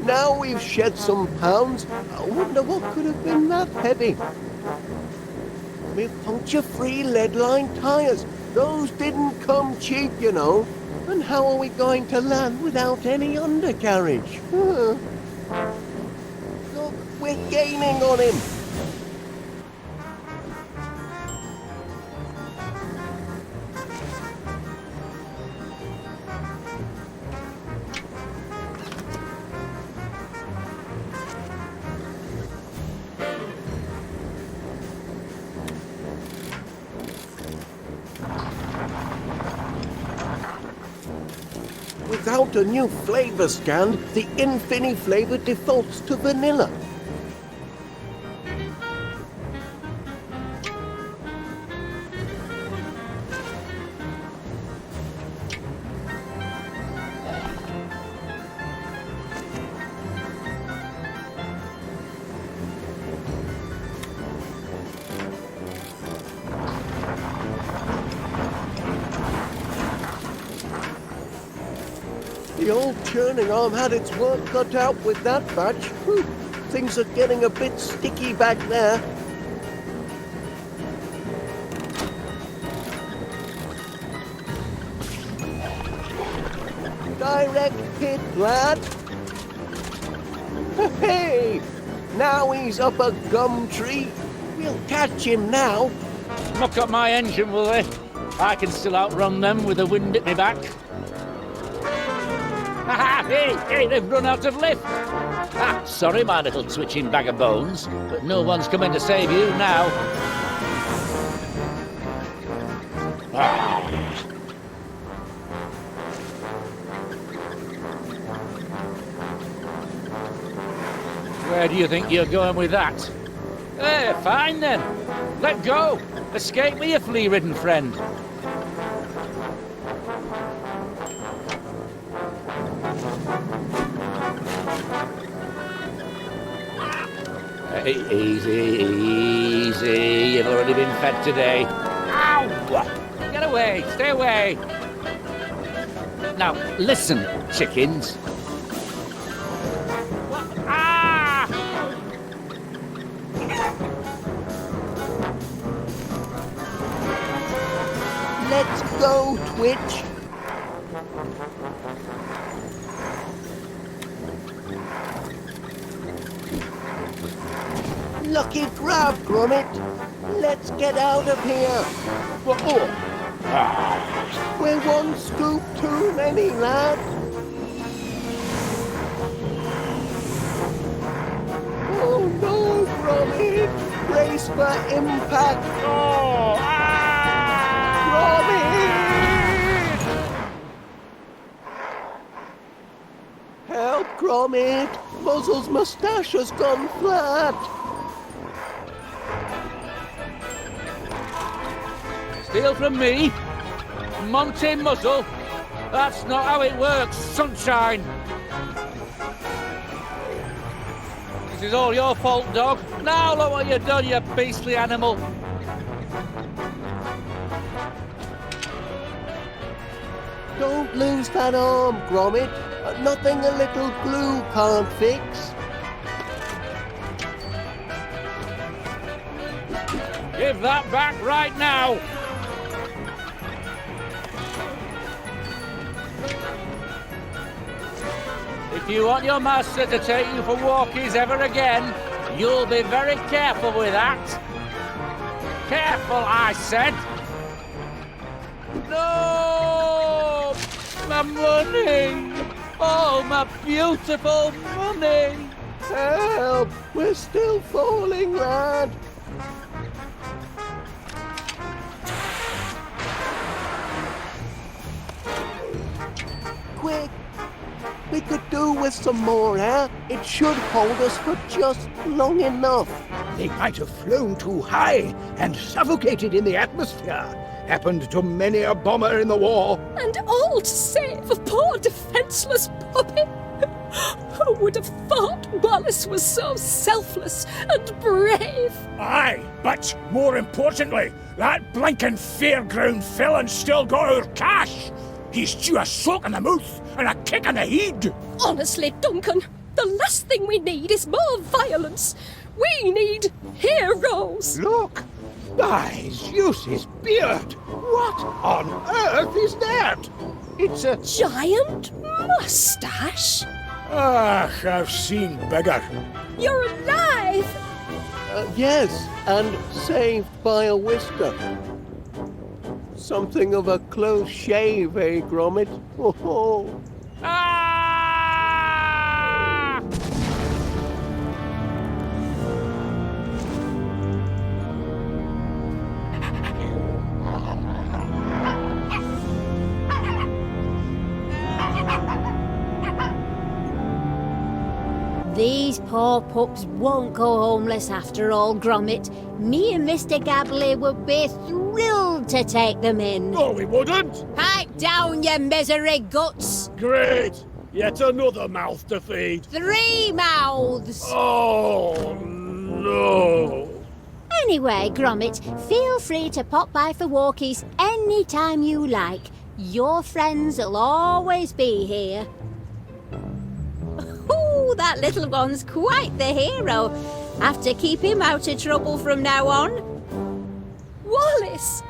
Now we've shed some pounds. I wonder what could have been that heavy. With puncture-free lead-lined tires. Those didn't come cheap, you know. And how are we going to land without any undercarriage? Look, we're gaining on him. Without a new flavor scan, the Infini flavor defaults to vanilla. The old churning arm had its work cut out with that batch. Whew, things are getting a bit sticky back there. Direct hit, lad. Hey, now he's up a gum tree. We'll catch him now. Muck up my engine, will they? I can still outrun them with the wind at me back. Hey, they've run out of lift. Sorry, my little twitching bag of bones, but no one's coming to save you now. Where do you think you're going with that? Fine then. Let go! Escape me, you flea-ridden friend. Easy, easy. You've already been fed today. Ow! Get away! Stay away! Now, listen, chickens. Ah! Let's go, Twitch. Lucky grab, Gromit. Let's get out of here. We're one scoop too many, lad. Oh no, Gromit. Brace for impact. Gromit! Help, Gromit. Muzzle's moustache has gone flat. Steal from me? Monty Muzzle? That's not how it works, sunshine. This is all your fault, dog. Now look what you've done, you beastly animal. Don't lose that arm, Gromit. Nothing a little glue can't fix. Give that back right now. If you want your master to take you for walkies ever again, you'll be very careful with that. Careful, I said. No! My money! Oh, my beautiful money! Help! We're still falling, lad. Quick! We could do with some more air. It should hold us for just long enough. They might have flown too high and suffocated in the atmosphere. Happened to many a bomber in the war. And all to save a poor defenseless puppy. Who would have thought Wallace was so selfless and brave? Aye, but more importantly, that blinking fairground villain's still got our cash. He's due a soak in the mouth and a kick in the head. Honestly, Duncan, the last thing we need is more violence. We need heroes. Look! Eyes, use his beard! What on earth is that? It's a Giant mustache? Ah, I've seen bigger. You're alive! Yes, and saved by a whisker. Something of a close shave, eh, Gromit? Oh. Ah! These poor pups won't go homeless after all, Gromit. Me and Mr. Gabbly would be thrilled to take them in. No, we wouldn't. Pipe down, you misery guts! Great. Yet another mouth to feed. 3 mouths! Oh, no. Anyway, Gromit, feel free to pop by for walkies any time you like. Your friends will always be here. Ooh, that little one's quite the hero. Have to keep him out of trouble from now on. Wallace!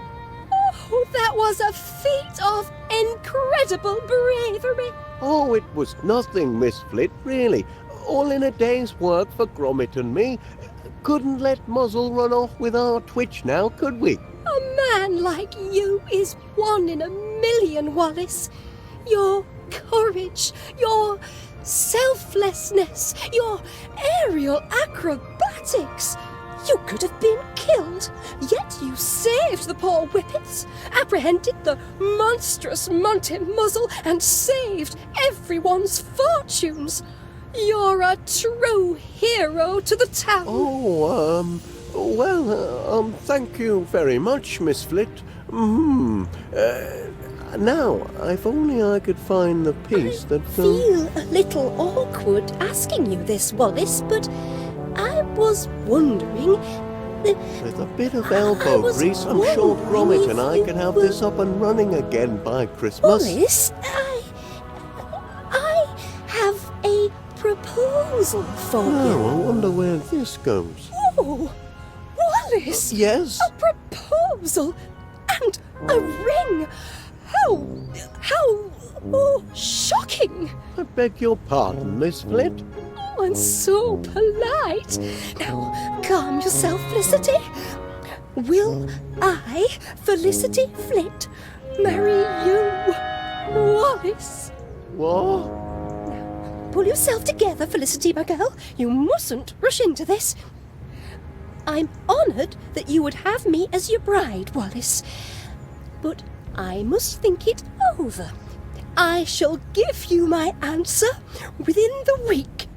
Oh, that was a feat of incredible bravery. Oh, it was nothing, Miss Flit, really. All in a day's work for Gromit and me. Couldn't let Muzzle run off with our Twitch now, could we? A man like you is 1 in a million, Wallace. Your courage, your selflessness, your aerial acrobatics. You could have been killed, yet you saved the poor whippets, apprehended the monstrous Monty Muzzle, and saved everyone's fortunes. You're a true hero to the town. Oh, Well, thank you very much, Miss Flit. Now, if only I could find the piece that... Feel a little awkward asking you this, Wallace, but I was wondering... With a bit of elbow grease, I'm sure Gromit and I can have this up and running again by Christmas. Wallace, I have a proposal for you. Oh, I wonder where this goes. Oh, Wallace! Yes? A proposal and a ring! How shocking! I beg your pardon, Miss Flit. Oh, and so polite. Now, calm yourself, Felicity. Will I, Felicity Flit, marry you, Wallace? What? Now, pull yourself together, Felicity, my girl. You mustn't rush into this. I'm honoured that you would have me as your bride, Wallace. But I must think it over. I shall give you my answer within the week.